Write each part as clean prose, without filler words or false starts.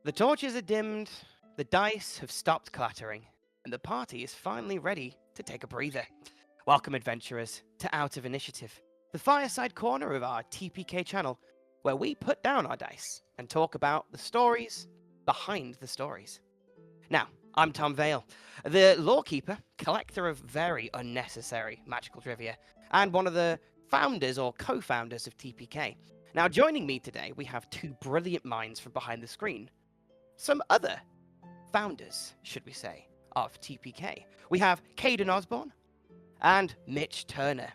The torches are dimmed, the dice have stopped clattering, and the party is finally ready to take a breather. Welcome, adventurers, to Out of Initiative, the fireside corner of our TPK channel, where we put down our dice and talk about the stories behind the stories. Now, I'm Tom Vale, the lawkeeper, collector of very unnecessary magical trivia, and one of the founders or co-founders of TPK. Now, joining me today, we have two brilliant minds from behind the screen. Some other founders, should we say, of TPK. We have Kaiden Osborne and Mitch Turner.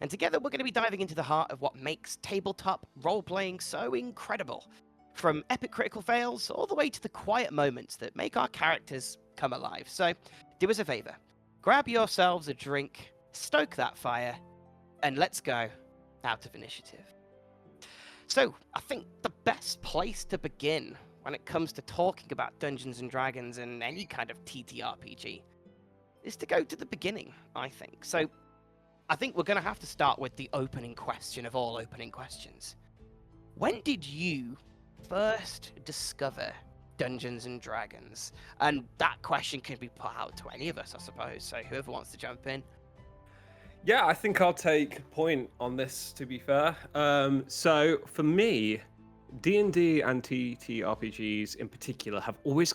And together we're going to be diving into the heart of what makes tabletop role-playing so incredible. From epic critical fails all the way to the quiet moments that make our characters come alive. So, do us a favor. Grab yourselves a drink, stoke that fire, and let's go out of initiative. So, I think the best place to begin when it comes to talking about Dungeons and Dragons and any kind of TTRPG is to go to the beginning, I think. So, I think we're going to have to start with the opening question of all opening questions. When did you first discover Dungeons and Dragons? And that question can be put out to any of us, I suppose. So whoever wants to jump in. Yeah, I think I'll take point on this, to be fair. So for me, D&D and TTRPGs in particular have always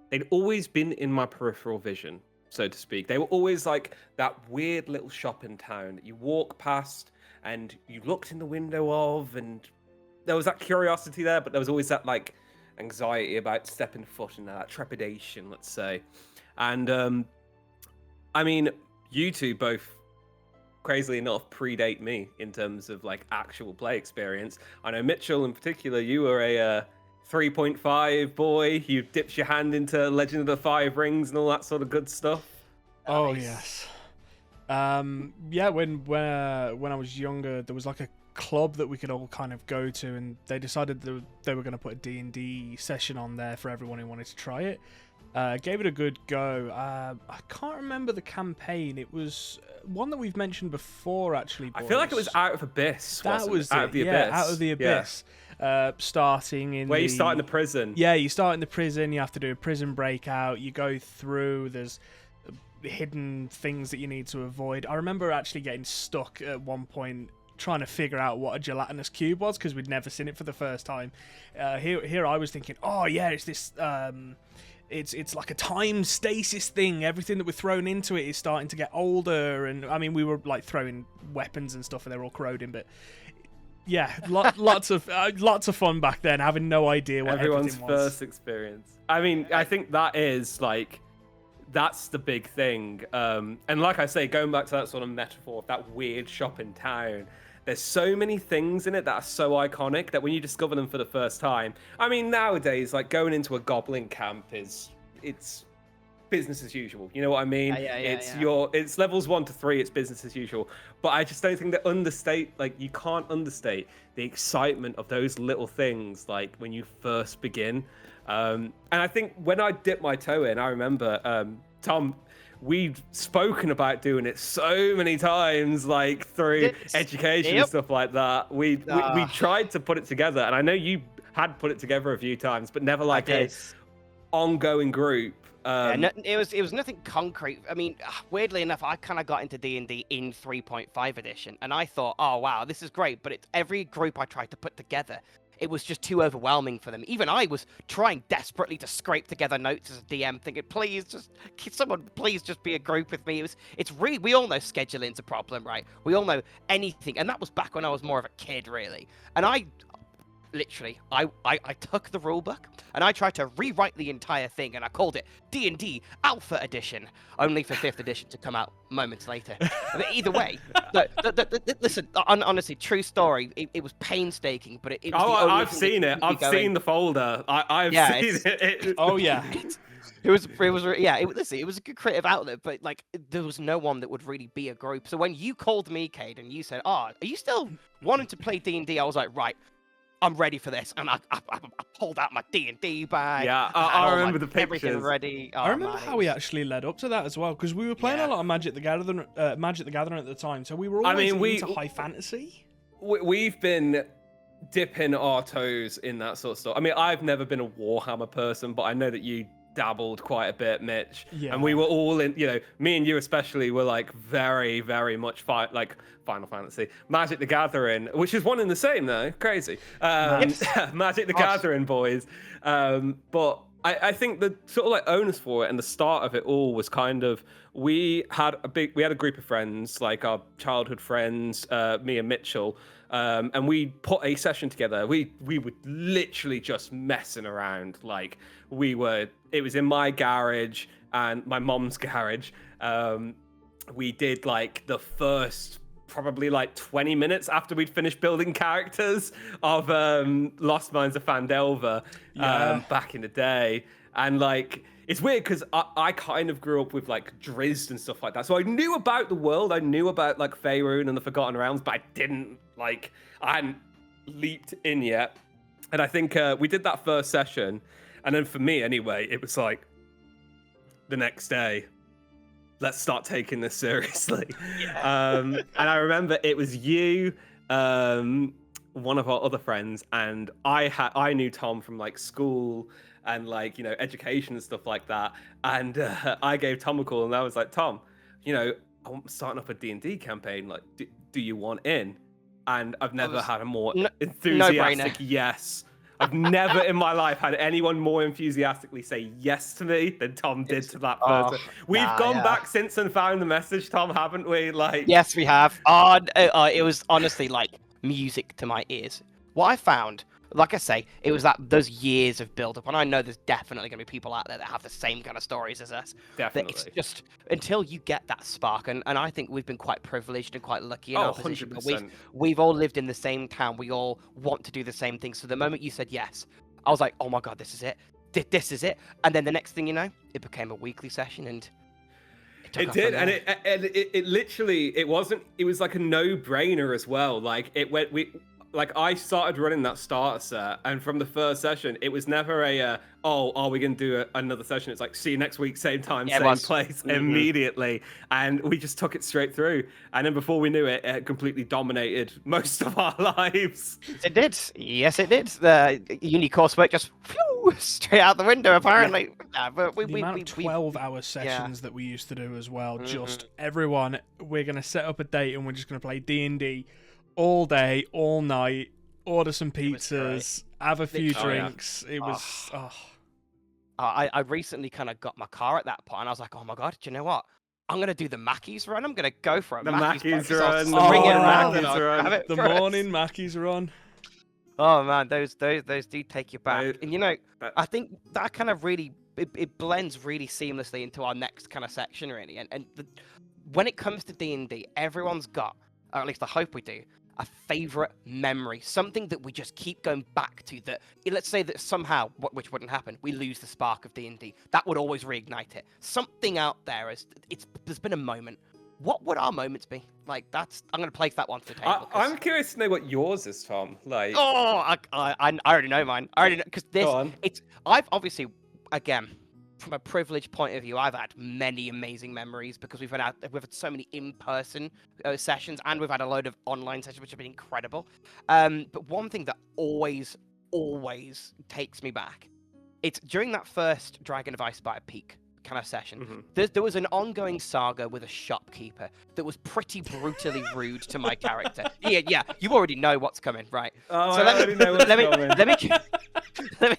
they'd always been in my peripheral vision, so to speak. They were always like that weird little shop in town that you walk past and you looked in the window of, and there was that curiosity there, but there was always that like anxiety about stepping foot in that trepidation, let's say. And I mean, you two both, crazily enough, predate me in terms of like actual play experience. I know Mitchell in particular, you were a 3.5 boy. You dipped your hand into Legend of the Five Rings and all that sort of good stuff. Oh Nice. yes. Yeah, when I was younger, there was like a club that we could all kind of go to, and they decided they were going to put a D&D session on there for everyone who wanted to try it. Gave it a good go. I can't remember the campaign. It was one that we've mentioned before, actually. Boys. I feel like it was Out of Abyss. That wasn't was it? Out of the Abyss. Out of the Abyss. Starting in Where you start in the prison. Yeah, you start in the prison. You have to do a prison breakout. You go through. There's hidden things that you need to avoid. I remember actually getting stuck at one point trying to figure out what a gelatinous cube was because we'd never seen it for the first time. Here I was thinking, oh yeah, it's this. It's like a time stasis thing. Everything that we're thrown into it is starting to get older, and I mean we were like throwing weapons and stuff, and they're all corroding. But yeah, lots of fun back then, having no idea what everyone's everything was. first experience. I mean, I think that's the big thing. And like I say, going back to that sort of metaphor of that weird shop in town, there's so many things in it that are so iconic that when you discover them for the first time, I mean, nowadays, like going into a goblin camp it's business as usual. You know what I mean? It's levels 1 to 3. It's business as usual. But I just don't think that you can't understate the excitement of those little things, like when you first begin. And I think when I dipped my toe in, I remember, Tom, we've spoken about doing it so many times, like through education and stuff like that. We tried to put it together, and I know you had put it together a few times, but never like a ongoing group. It was nothing concrete. I mean, weirdly enough, I kind of got into D&D in 3.5 edition, and I thought, oh wow, this is great. But every group I tried to put together, it was just too overwhelming for them. Even I was trying desperately to scrape together notes as a DM, thinking, please just be a group with me. It's really, we all know scheduling's a problem, right? We all know anything, and that was back when I was more of a kid, really. And I took the rulebook and I tried to rewrite the entire thing, and I called it D&D Alpha Edition, only for 5th edition to come out moments later. But either way, listen, honestly, true story. It was painstaking, but it was the only I've seen it. I've seen the folder. I've seen it. Oh yeah. It was a good creative outlet, but like there was no one that would really be a group. So when you called me, Cade, and you said, "Oh, are you still wanting to play D&D?" I was like, "Right, I'm ready for this," and I pulled out my D&D bag. Yeah, I remember the pictures. Everything ready. Oh, I remember how we actually led up to that as well, because we were playing a lot of Magic the Gathering at the time, so we were always into high fantasy. We've been dipping our toes in that sort of stuff. I mean, I've never been a Warhammer person, but I know that you dabbled quite a bit, Mitch. Yeah. And we were all in, me and you especially were like very, very much like Final Fantasy, Magic the Gathering, which is one and the same though. Crazy. Magic the Gathering boys. But I think the sort of like onus for it and the start of it all was kind of we had a group of friends, like our childhood friends, me and Mitchell, and we put a session together. We were literally just messing around. Like it was in my garage and my mom's garage. We did like the first probably like 20 minutes after we'd finished building characters of Lost Mines of Phandelver back in the day. And like it's weird because I kind of grew up with like Drizzt and stuff like that, so I knew about the world, I knew about like Faerun and the Forgotten Realms, but I hadn't leaped in yet. And I think we did that first session, and then for me anyway, it was like the next day, let's start taking this seriously. And I remember it was you, one of our other friends, and I knew Tom from like school and like education and stuff like that. And I gave Tom a call and I was like, Tom, I'm starting up a D&D campaign. Like, do you want in? And I've never had a more enthusiastic yes. I've never in my life had anyone more enthusiastically say yes to me than Tom did to that person. We've gone back since and found the message, Tom, haven't we? Like, yes, we have. It was honestly like music to my ears. What I found, like I say, it was those years of build-up, and I know there's definitely going to be people out there that have the same kind of stories as us. Definitely. It's just until you get that spark, and I think we've been quite privileged and quite lucky in our position. 100%. We've all lived in the same town. We all want to do the same thing. So the moment you said yes, I was like, oh my God, this is it. This is it. And then the next thing you know, it became a weekly session, and it did, and it literally, it was like a no-brainer as well. Like I started running that starter set, and from the first session, it was never are we going to do another session? It's like, see you next week, same time, same place, immediately. And we just took it straight through. And then before we knew it, it completely dominated most of our lives. It did. Yes, it did. The uni coursework just straight out the window, apparently. But the amount of 12-hour sessions that we used to do as well. Just everyone, we're going to set up a date and we're just going to play D&D all day, all night, order some pizzas, have a few drinks. It was... I recently kind of got my car at that point, and I was like, oh my God, do you know what? I'm going to do the Mackey's run. I'm going to go for a Mackey's run. The morning Mackey's run. Oh man, those do take you back. And I think that kind of really, it blends really seamlessly into our next kind of section, really. And when it comes to D&D, everyone's got, or at least I hope we do, a favorite memory, something that we just keep going back to. That let's say that somehow, which wouldn't happen, we lose the spark of D&D. That would always reignite it. Something out there there's been a moment. What would our moments be? Like I'm going to place that one to the table. I'm curious to know what yours is, Tom. Like, I already know mine. I already know because I've obviously, again, from a privileged point of view, I've had many amazing memories because we've had so many in-person sessions, and we've had a load of online sessions which have been incredible. But one thing that always takes me back, it's during that first Dragon of Icespire Peak kind of session. There was an ongoing saga with a shopkeeper that was pretty brutally rude to my character. Yeah, you already know what's coming, right? Oh, so I already know what's coming. Let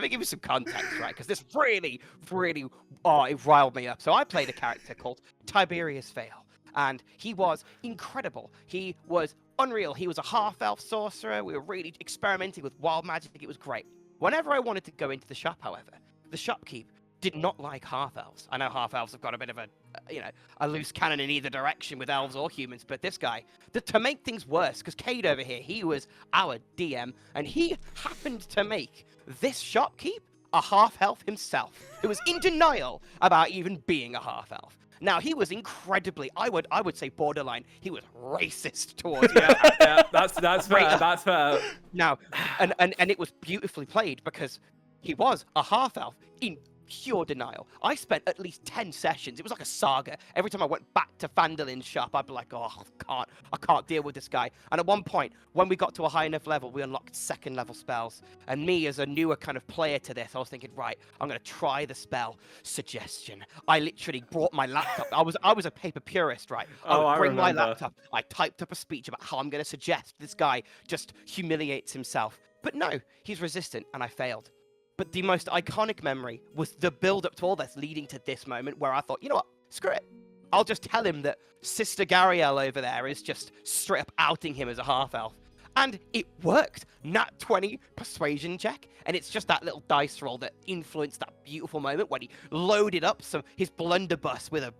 me give you some context, right? Because this really, it riled me up. So I played a character called Tiberius Vale, and he was incredible. He was unreal. He was a half-elf sorcerer. We were really experimenting with wild magic. It was great. Whenever I wanted to go into the shop, however, the shopkeep did not like half-elves. I know half-elves have got a bit of a loose cannon in either direction with elves or humans, but this guy, to make things worse, because Cade over here, he was our DM, and he happened to make this shopkeep a half-elf himself, who was in denial about even being a half-elf. Now, he was incredibly, I would say borderline, he was racist towards me. Yeah, that's fair, that's fair. Now, and it was beautifully played because he was a half-elf in pure denial. I spent at least 10 sessions. It was like a saga. Every time I went back to Fandalin's shop, I'd be like, oh, I can't deal with this guy. And at one point, when we got to a high enough level, we unlocked 2nd level spells. And me, as a newer kind of player to this, I was thinking, right, I'm going to try the spell Suggestion. I literally brought my laptop. I was a paper purist, right? I would bring my laptop. I typed up a speech about how I'm going to suggest this guy just humiliates himself. But no, he's resistant, and I failed. But the most iconic memory was the build-up to all this, leading to this moment where I thought, you know what, screw it. I'll just tell him that Sister Gariel over there is just straight up outing him as a half-elf. And it worked. Nat 20 persuasion check. And it's just that little dice roll that influenced that beautiful moment when he loaded up his blunderbuss with a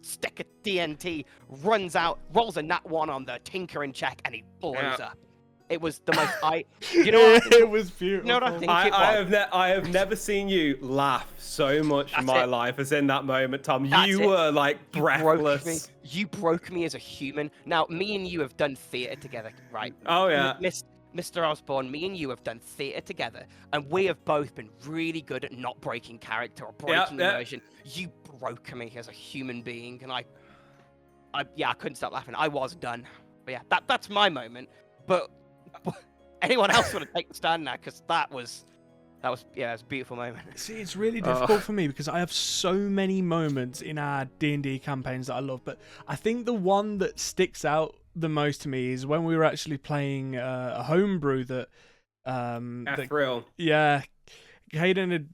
stick of TNT, runs out, rolls a nat 1 on the tinkering check, and he blows up. It was the most you know what it was beautiful. You know what I think it was? I have never seen you laugh so much in my life as in that moment, Tom. You were like breathless. You broke me as a human. Now, me and you have done theatre together, right? Oh yeah. Mr. Osborne, me and you have done theatre together, and we have both been really good at not breaking character or breaking immersion. You broke me as a human being, and I couldn't stop laughing. I was done. But yeah, that's my moment. But anyone else want to take the stand now? Because that was a beautiful moment. See, it's really difficult for me because I have so many moments in our D&D campaigns that I love, but I think the one that sticks out the most to me is when we were actually playing a homebrew that Thrill. Yeah, Kaiden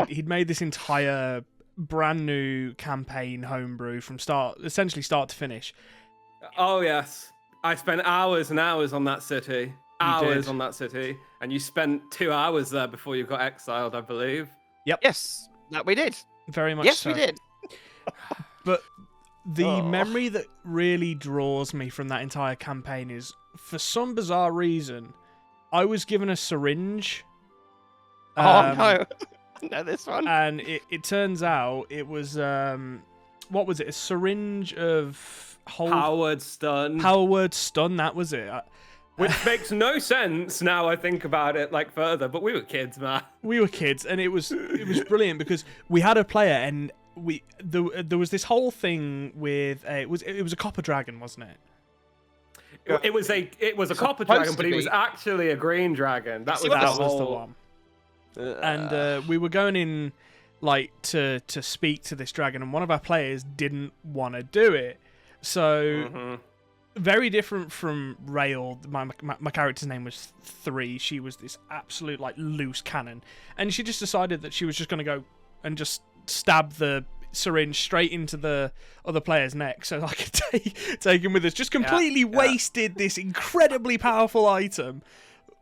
he'd made this entire brand new campaign homebrew from essentially start to finish. Oh yes, I spent hours and hours on that city. On that city, and you spent 2 hours there before you got exiled, I believe. Yep. Yes, that we did. Very much yes, so. we did. But the memory that really draws me from that entire campaign is, for some bizarre reason, I was given a syringe. Oh no! No, this one. And it turns out it was what was it? A syringe of power word stun. Power word stun. That was it. Which makes no sense now I think about it further, but we were kids, man. We were kids, and it was brilliant because we had a player, and there was this whole thing with it was a copper dragon, wasn't it? It was a copper dragon, but he was actually a green dragon. That was the one. And we were going in to speak to this dragon, and one of our players didn't want to do it, so. Very different from Rail. My character's name was 3. She was this absolute loose cannon, and she just decided that she was just going to go and just stab the syringe straight into the other player's neck, so I could take him with us. Just completely wasted this incredibly powerful item.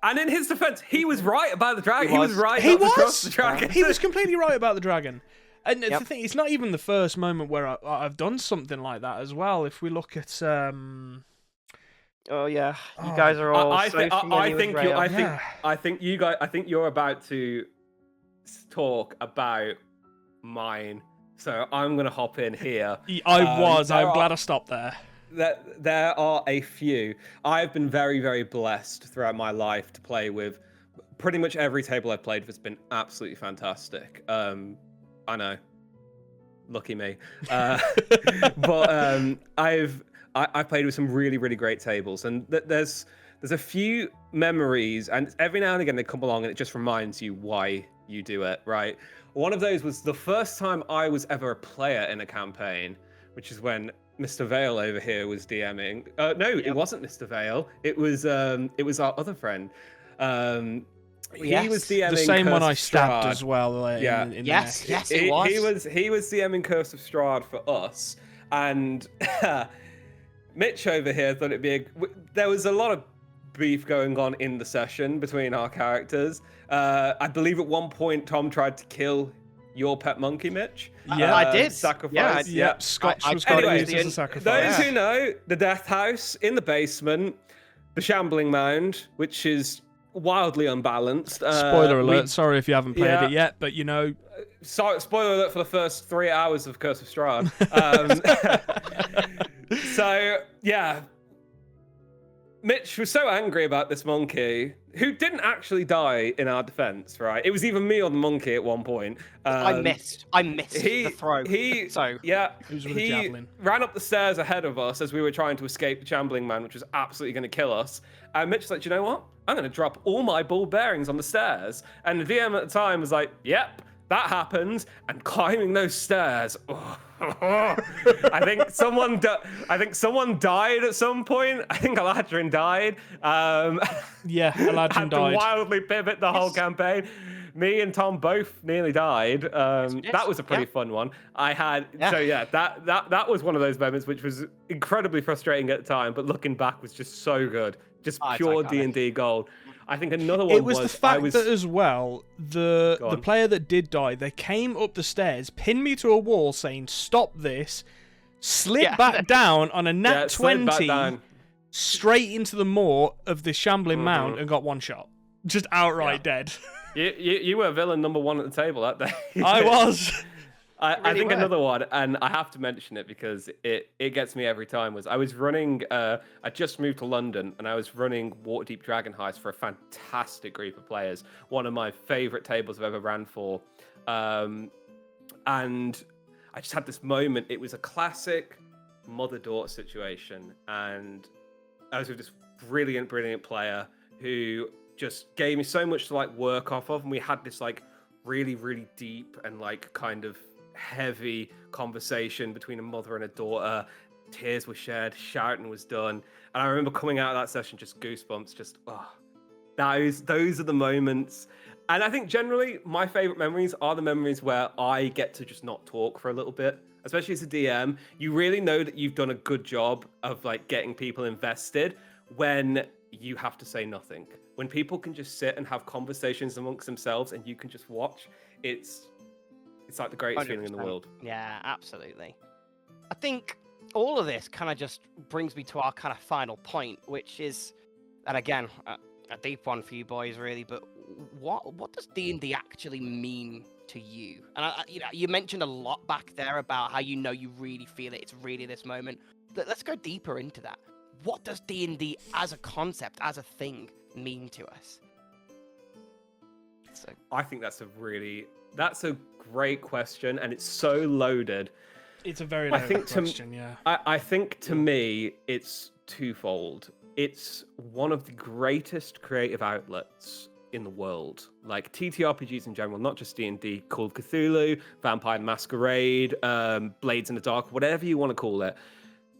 And in his defense, he was right about the dragon. He was right. He was. The dragon. He was completely right about the dragon. And the thing, it's not even the first moment where I've done something like that as well. If we look at, oh yeah, you guys are all. I think you're about to talk about mine. So I'm gonna hop in here. I'm glad I stopped there. There are a few. I've been very, very blessed throughout my life to play with. Pretty much every table I've played with has been absolutely fantastic. I know, lucky me. But I've played with some really, really great tables, and there's a few memories, and every now and again they come along, and it just reminds you why you do it. Right. One of those was the first time I was ever a player in a campaign, which is when Mr. Vale over here was DMing. It wasn't Mr. Vale. It was our other friend. He was DMing the same Curse one I of stabbed Strahd. as well. Yes, it was. He was DMing Curse of Strahd for us, and Mitch over here thought it'd be there was a lot of beef going on in the session between our characters. I believe at one point Tom tried to kill your pet monkey, Mitch. Yeah, I did. Sacrifice. Yeah. Scotch was going to use as a sacrifice. Those who know, the death house in the basement, the shambling mound, which is wildly unbalanced. Spoiler alert. Sorry if you haven't played it yet, but you know. Sorry, spoiler alert for the first 3 hours of Curse of Strahd. Mitch was so angry about this monkey, who didn't actually die in our defense, right? It was even me or the monkey at one point. I missed the throw. So yeah, Who's with a he javelin? ran up the stairs ahead of us as we were trying to escape the shambling man, which was absolutely going to kill us. And Mitch was like, "Do you know what? I'm going to drop all my ball bearings on the stairs." And the DM at the time was like, "Yep, that happened." And climbing those stairs, I think someone died at some point. I think Eladrin died. Yeah, Eladrin had died. to wildly pivot the whole campaign. Me and Tom both nearly died. That was a pretty fun one. That was one of those moments which was incredibly frustrating at the time, but looking back was just so good. Just pure D&D gold. I think another one it was the fact that as well, the player that did die, they came up the stairs, pinned me to a wall saying, "Stop this," slid back down on a nat 20, straight into the maw of the shambling mound and got one shot. Just outright dead. You were villain number one at the table that day. I was. I think another one, and I have to mention it because it gets me every time, was I was running, I just moved to London, and I was running Waterdeep Dragon Heist for a fantastic group of players. One of my favourite tables I've ever ran for. And I just had this moment. It was a classic mother-daughter situation, and I was with this brilliant player who just gave me so much to like work off of, and we had this like really deep and like kind of heavy conversation between a mother and a daughter. Tears were shared, shouting was done, and I remember coming out of that session just goosebumps. Just those are the moments. And I think generally my favorite memories are the memories where I get to just not talk for a little bit, especially as a DM. You really know that you've done a good job of like getting people invested when you have to say nothing. When people can just sit and have conversations amongst themselves and you can just watch, it's like the greatest 100%. Feeling in the world. Yeah, absolutely. I think all of this kind of just brings me to our kind of final point, which is, and again, a deep one for you boys, really. But what does D&D actually mean to you? And you mentioned a lot back there about how you really feel it. It's really this moment. Let's go deeper into that. What does D&D as a concept, as a thing, mean to us? So I think that's a great question, and it's so loaded. It's a very loaded question, yeah. I think to me, it's twofold. It's one of the greatest creative outlets in the world. Like TTRPGs in general, not just D&D, Call of Cthulhu, Vampire the Masquerade, Blades in the Dark, whatever you want to call it.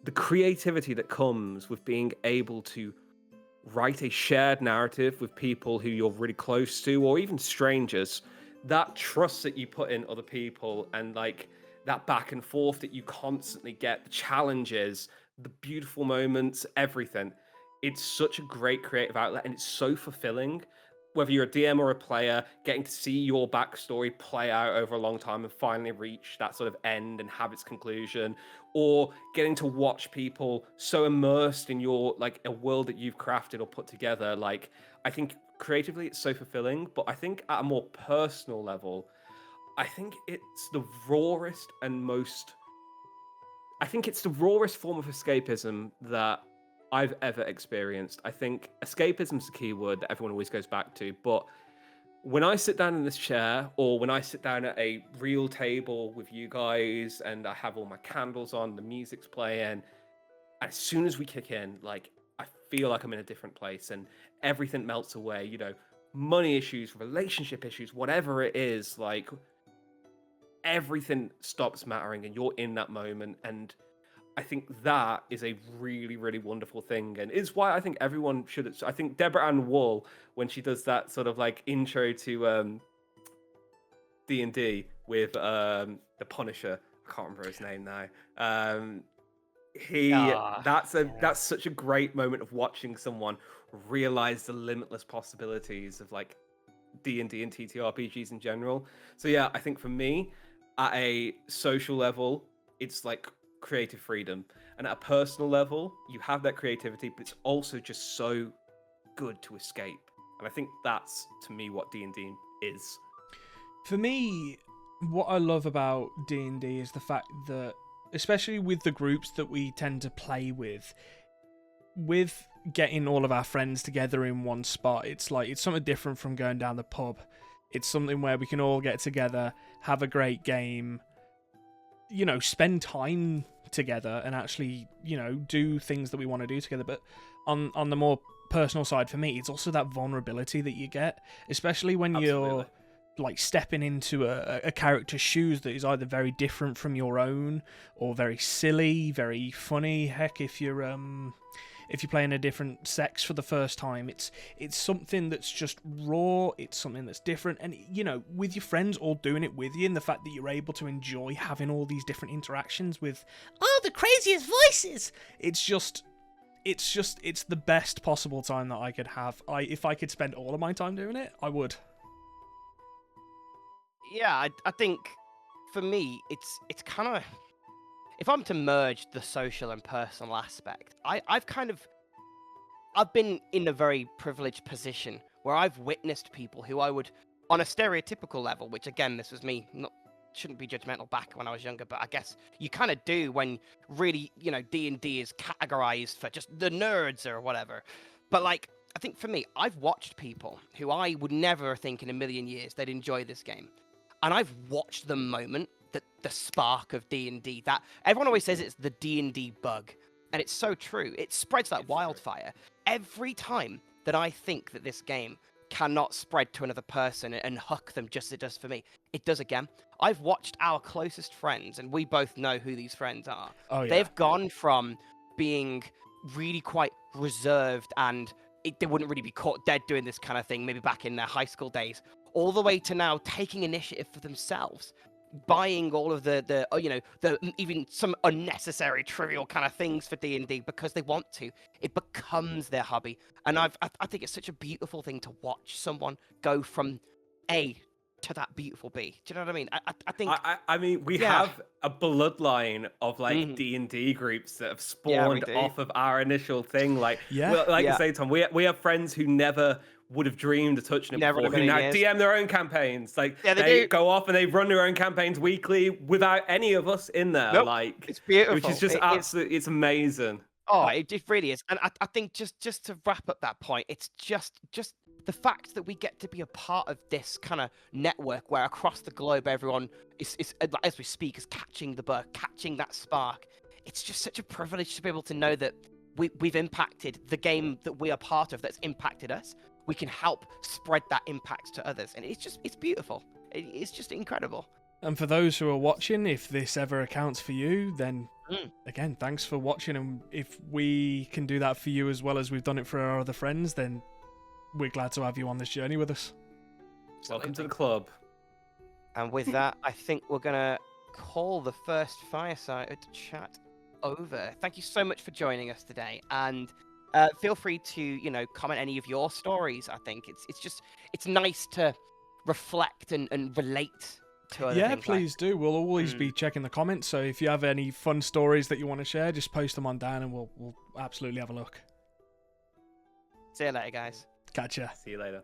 The creativity that comes with being able to write a shared narrative with people who you're really close to, or even strangers, that trust that you put in other people, and like that back and forth that you constantly get, the challenges, the beautiful moments, everything. It's such a great creative outlet, and it's so fulfilling. Whether you're a DM or a player, getting to see your backstory play out over a long time and finally reach that sort of end and have its conclusion, or getting to watch people so immersed in your like a world that you've crafted or put together. Like, I think creatively it's so fulfilling, but I think at a more personal level, I think it's the rawest form of escapism that I've ever experienced. I think escapism is a key word that everyone always goes back to, but when I sit down in this chair, or when I sit down at a real table with you guys and I have all my candles on, the music's playing, as soon as we kick in, like, I feel like I'm in a different place and everything melts away, you know, money issues, relationship issues, whatever it is, like, everything stops mattering and you're in that moment. And I think that is a really wonderful thing, and is why I think everyone should. I think Deborah Ann Wool, when she does that sort of like intro to D&D with the Punisher, I can't remember his name now. That's such a great moment of watching someone realize the limitless possibilities of like D&D and TTRPGs in general. So yeah, I think for me, at a social level, it's like creative freedom, and at a personal level you have that creativity, but it's also just so good to escape, and I think that's to me what D&D is. For me, what I love about D&D is the fact that, especially with the groups that we tend to play with getting all of our friends together in one spot. It's something different from going down the pub. It's something where we can all get together, have a great game, spend time together and actually, do things that we want to do together. But on the more personal side for me, it's also that vulnerability that you get, especially when you're like stepping into a character's shoes that is either very different from your own or very silly, very funny. Heck, if you're playing a different sex for the first time, it's something that's just raw, it's something that's different, and with your friends all doing it with you, and the fact that you're able to enjoy having all these different interactions with the craziest voices, it's the best possible time that I could have. If I could spend all of my time doing it, I would. Yeah, I think for me, it's kind of, if I'm to merge the social and personal aspect, I've been in a very privileged position where I've witnessed people who I would, on a stereotypical level, which again, this was me, shouldn't be judgmental back when I was younger, but I guess you kind of do when really, D&D is categorized for just the nerds or whatever. But like, I think for me, I've watched people who I would never think in a million years they'd enjoy this game. And I've watched the moment that the spark of D&D, that everyone always says it's the D&D bug. And it's so true. It spreads like wildfire. Every time that I think that this game cannot spread to another person and hook them just as it does for me, it does again. I've watched our closest friends, and we both know who these friends are. Oh, yeah. They've gone from being really quite reserved and they wouldn't really be caught dead doing this kind of thing, maybe back in their high school days, all the way to now taking initiative for themselves, buying all of the even some unnecessary trivial kind of things for D&D because they want to. It becomes their hobby, and I think it's such a beautiful thing to watch someone go from A to that beautiful B. Do you know what I mean? I think. I mean, we have a bloodline of like D&D groups that have spawned off of our initial thing. Like, you say, Tom, we have friends who never would have dreamed of touching it before, who now DM their own campaigns. Like, they go off and they run their own campaigns weekly without any of us in there. Nope. Like, it's beautiful. Which is just absolutely, it's amazing. Oh, it really is. And I think just to wrap up that point, it's just the fact that we get to be a part of this kind of network where across the globe everyone is as we speak, is catching the bug, catching that spark. It's just such a privilege to be able to know that we've impacted the game that we are part of, that's impacted us. We can help spread that impact to others, and it's beautiful. It's just incredible. And for those who are watching, if this ever accounts for you, then again, thanks for watching. And if we can do that for you as well as we've done it for our other friends, then we're glad to have you on this journey with us. Welcome to the club. And with that, I think we're gonna call the first fireside chat over. Thank you so much for joining us today, and feel free to comment any of your stories. I think it's nice to reflect and relate to other things. Please do. We'll always be checking the comments, so if you have any fun stories that you want to share, just post them on down and we'll absolutely have a look. See you later, guys. Gotcha. See you later.